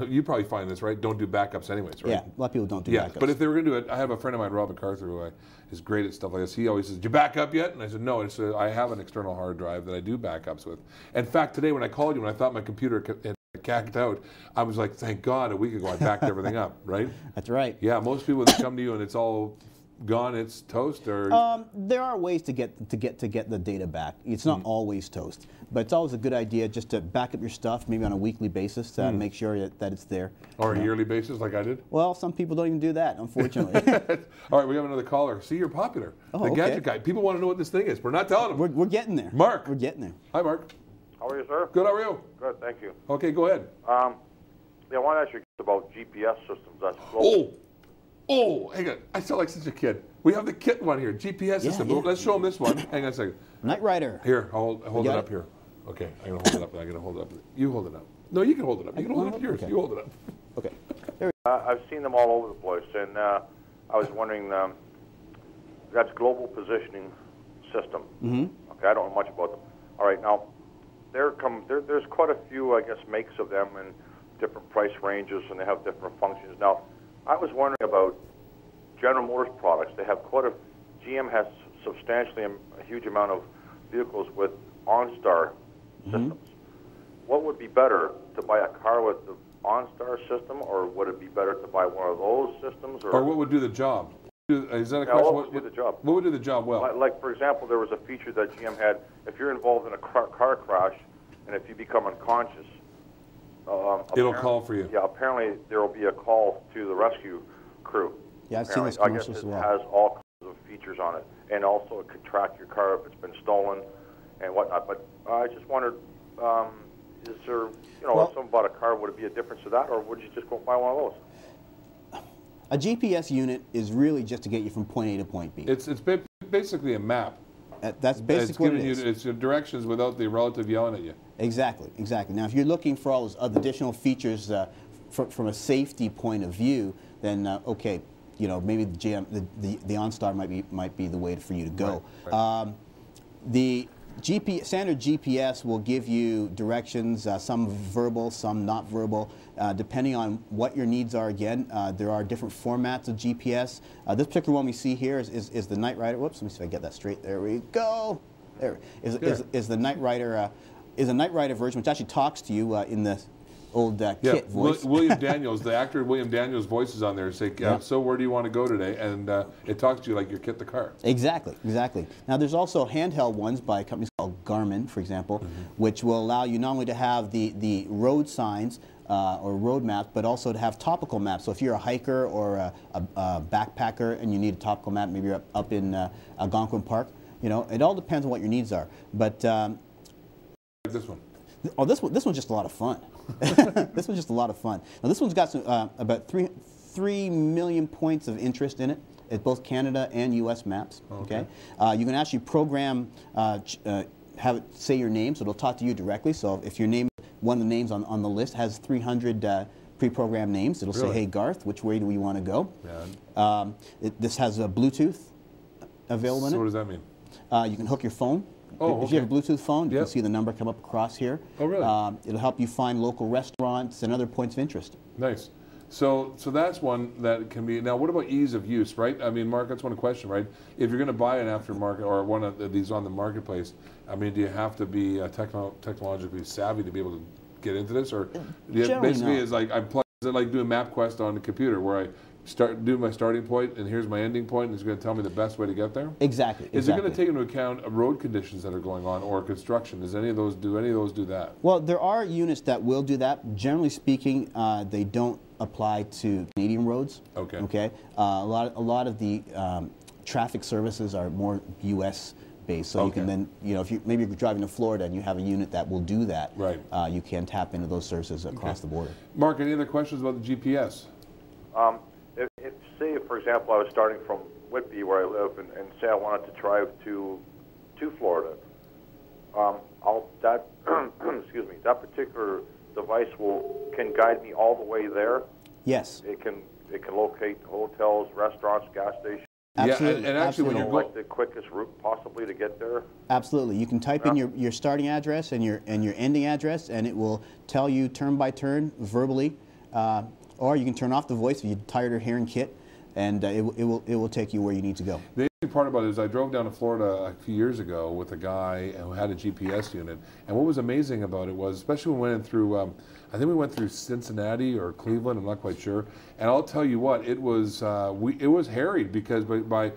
you probably find this, right? Don't do backups anyways, right? Yeah, a lot of people don't do backups. But if they were going to do it, I have a friend of mine, Rob MacArthur, who is great at stuff like this. He always says, "Did you back up yet?" And I said, "No." And so I have an external hard drive that I do backups with. In fact, today when I called you, when I thought my computer had cacked out, I was like, "Thank God, a week ago I backed everything up." Right? That's right. Yeah, most people that come to you and it's all gone, it's toast, or there are ways to get the data back. It's not always toast, but it's always a good idea just to back up your stuff, maybe on a weekly basis, to make sure that it's there. Or a yearly basis, like I did. Well, some people don't even do that, unfortunately. All right, we have another caller. See, you're popular. The gadget guy. People want to know what this thing is. We're not telling them. We're getting there. Mark. We're getting there. Hi, Mark. How are you, sir? Good. How are you? Good, thank you. Okay, go ahead. Yeah, I want to ask you about GPS systems. That's global. Oh, hang on. I sound like such a kid. We have the kit one here, GPS system. yeah. Let's show them this one. Hang on a second. Knight Rider. Here, I'll hold it up here. Okay, I'm going to hold it up. I'm going to hold it up. You hold it up. No, you can hold it up. You can hold it up yours. Okay. You hold it up. Okay. I've seen them all over the place, and I was wondering, that's global positioning system. Okay, I don't know much about them. All right, now, there's quite a few, I guess, makes of them and different price ranges, and they have different functions. Now, I was wondering about General Motors products. They have GM has substantially a huge amount of vehicles with OnStar systems. What would be better, to buy a car with the OnStar system, or would it be better to buy one of those systems? Or what would do the job? Is that a question? What would do the job? What would do the job well? Like, for example, there was a feature that GM had. If you're involved in a car crash, and if you become unconscious, it'll call for you. Yeah, apparently there will be a call to the rescue crew. Yeah, I've seen this I guess commercial it as well. has all kinds of features on it, and also it could track your car if it's been stolen and whatnot. But I just wondered, is there, if someone bought a car, would it be a difference to that, or would you just go buy one of those? A GPS unit is really just to get you from point A to point B. It's basically a map. That's basically what it is. It's your directions without the relative yelling at you. Exactly, exactly. Now, if you're looking for all those other additional features from a safety point of view, then okay, maybe the OnStar might be the way for you to go. Right. The standard GPS will give you directions, some verbal, some not verbal, depending on what your needs are. Again, there are different formats of GPS. This particular one we see here is the Knight Rider. Whoops, let me see if I get that straight. There we go. There is the Knight Rider. Is a Knight Rider version, which actually talks to you in the old kit voice. William Daniels, the actor William Daniels' voice is on there. Say, so where do you want to go today? And it talks to you like your kit the car. Exactly, exactly. Now there's also handheld ones by companies called Garmin, for example, which will allow you not only to have the road signs or road maps, but also to have topical maps. So if you're a hiker or a backpacker and you need a topical map, maybe you're up in Algonquin Park, it all depends on what your needs are. But this one. Oh, this one's just a lot of fun. This one's just a lot of fun. Now this one's got some, about 3 million points of interest in it. It's both Canada and U.S. maps. Okay. You can actually program, have it say your name, so it'll talk to you directly. So if your name, one of the names on the list has 300 pre-programmed names, it'll say, "Hey Garth, which way do we want to go?" Yeah. This has a Bluetooth available in it. So what does that mean? You can hook your phone. Oh, if you have a Bluetooth phone, you can see the number come up across here. Oh, really? It'll help you find local restaurants and other points of interest. Nice. So that's one that can be. Now, what about ease of use, right? I mean, Mark, that's one question, right? If you're going to buy an aftermarket or one of these on the marketplace, I mean, do you have to be technologically savvy to be able to get into this, or basically is like is it like doing MapQuest on the computer where I do my starting point and here's my ending point and it's going to tell me the best way to get there? Exactly. Is it going to take into account road conditions that are going on or construction? Does any of those do that? Well, there are units that will do that. Generally speaking, they don't apply to Canadian roads. Okay. Okay. A lot of the traffic services are more U.S. based, so you can then, if maybe you're driving to Florida and you have a unit that will do that, right? You can tap into those services across the border. Mark, any other questions about the GPS? If say, for example, I was starting from Whitby, where I live, and say I wanted to drive to Florida, excuse me, that particular device can guide me all the way there. Yes. It can locate hotels, restaurants, gas stations. Absolutely. Yeah, and actually, when you're like the quickest route possibly to get there. Absolutely. You can type in your starting address and your ending address, and it will tell you turn by turn verbally or you can turn off the voice if you're tired of hearing Kit, and it will take you where you need to go. The interesting part about it is I drove down to Florida a few years ago with a guy who had a GPS unit, and what was amazing about it was, especially when we went through, I think we went through Cincinnati or Cleveland, I'm not quite sure, and I'll tell you what, it was harried because by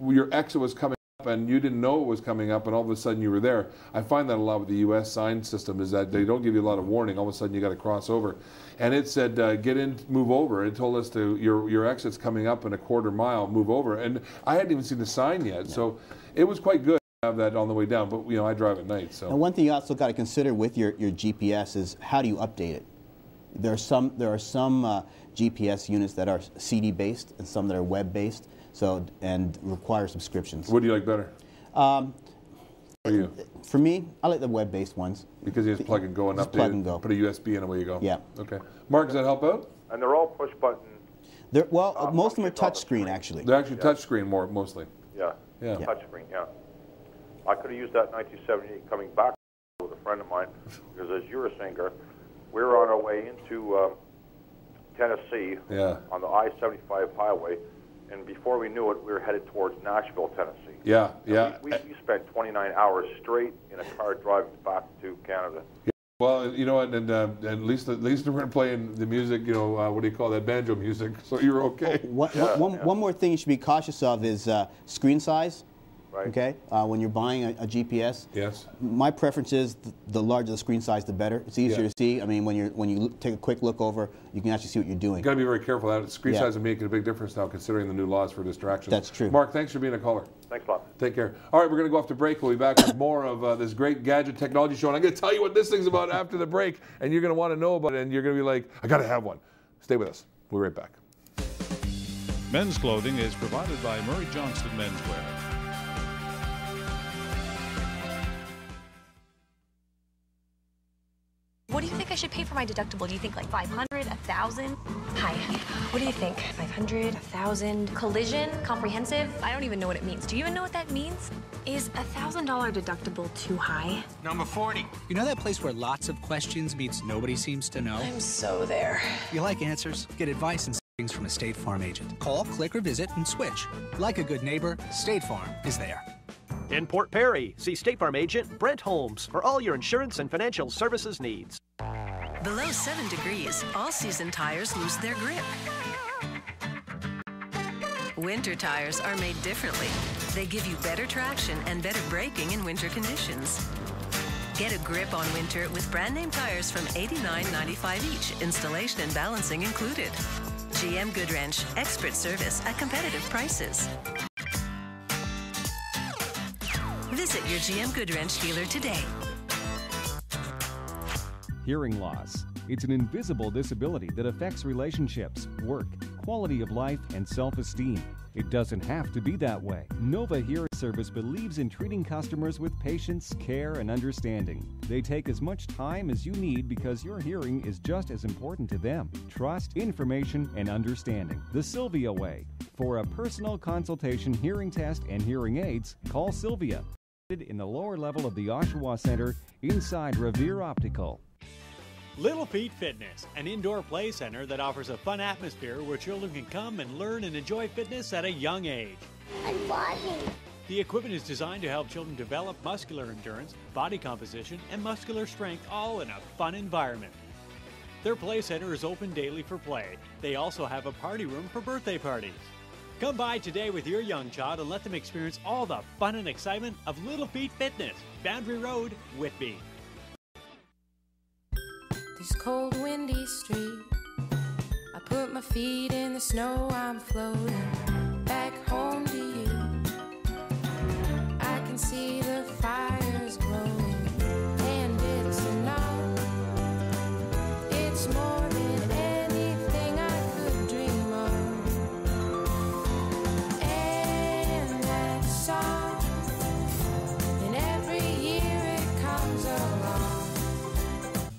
your exit was coming up and you didn't know it was coming up, and all of a sudden you were there. I find that a lot with the U.S. sign system is that they don't give you a lot of warning. All of a sudden you got to cross over. And it said, get in, move over. It told us to, your exit's coming up in a quarter mile, move over. And I hadn't even seen the sign yet. Yeah. So it was quite good to have that on the way down. But, you know, I drive at night. So. And one thing you also got to consider with your GPS is how do you update it? There are some GPS units that are CD-based and some that are web-based, and require subscriptions. What do you like better? For you? For me, I like the web-based ones. Because you just plug and go and update plug and go. Put a USB in, away you go. Yeah. Okay. Mark, does that help out? And they're all push button. Well, most of them are touchscreen, actually. They're actually touchscreen mostly. Yeah. Yeah. Touchscreen, yeah. I could have used that in 1978 coming back with a friend of mine, because as you were saying, Garth, we were on our way into Tennessee on the I-75 highway, and before we knew it, we were headed towards Nashville, Tennessee. Yeah, yeah. We spent 29 hours straight in a car driving back to Canada. Yeah. Well, you know what, and at least we weren't playing the music, you know, what do you call that, banjo music, so you were okay. One more thing you should be cautious of is screen size. Right. Okay, when you're buying a GPS, yes, my preference is the larger the screen size, the better. It's easier to see. I mean, when you take a quick look over, you can actually see what you're doing. You've got to be very careful. That screen size is making a big difference now, considering the new laws for distractions. That's true. Mark, thanks for being a caller. Thanks a lot. Take care. All right, we're going to go off to break. We'll be back with more of this great gadget technology show, and I'm going to tell you what this thing's about after the break, and you're going to want to know about it, and you're going to be like, I got to have one. Stay with us. We'll be right back. Men's clothing is provided by Murray Johnston Menswear. What do you think I should pay for my deductible? Do you think like 500, 1,000? Hi, what do you think? 500, 1,000? Collision? Comprehensive? I don't even know what it means. Do you even know what that means? Is $1,000 deductible too high? Number 40. You know that place where lots of questions means nobody seems to know? I'm so there. If you like answers, get advice and savings from a State Farm agent. Call, click, or visit and switch. Like a good neighbor, State Farm is there. In Port Perry, see State Farm agent Brent Holmes for all your insurance and financial services needs. Below 7 degrees, all-season tires lose their grip. Winter tires are made differently. They give you better traction and better braking in winter conditions. Get a grip on winter with brand name tires from $89.95 each, installation and balancing included. GM Goodwrench, expert service at competitive prices. Visit your GM Goodwrench dealer today. Hearing loss. It's an invisible disability that affects relationships, work, quality of life, and self-esteem. It doesn't have to be that way. Nova Hearing Service believes in treating customers with patience, care, and understanding. They take as much time as you need because your hearing is just as important to them. Trust, information, and understanding. The Sylvia Way. For a personal consultation, hearing test, and hearing aids, call Sylvia. In the lower level of the Oshawa Center, inside Revere Optical. Little Feet Fitness, an indoor play center that offers a fun atmosphere where children can come and learn and enjoy fitness at a young age. I'm walking. The equipment is designed to help children develop muscular endurance, body composition, and muscular strength, all in a fun environment. Their play center is open daily for play. They also have a party room for birthday parties. Come by today with your young child and let them experience all the fun and excitement of Little Feet Fitness, Boundary Road, Whitby. This cold windy street, I put my feet in the snow, I'm floating back home to you. I can see the fires glowing, and it's enough. It's more than anything I could dream of. And that song, and every year it comes along.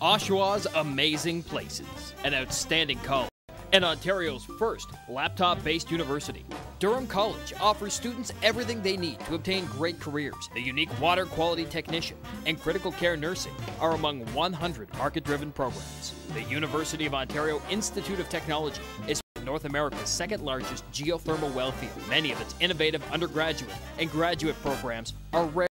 Oshawa's Amazing Places, an outstanding college, And Ontario's first laptop-based university, Durham College offers students everything they need to obtain great careers. The unique water quality technician and critical care nursing are among 100 market-driven programs. The University of Ontario Institute of Technology is North America's second-largest geothermal well field. Many of its innovative undergraduate and graduate programs are rare.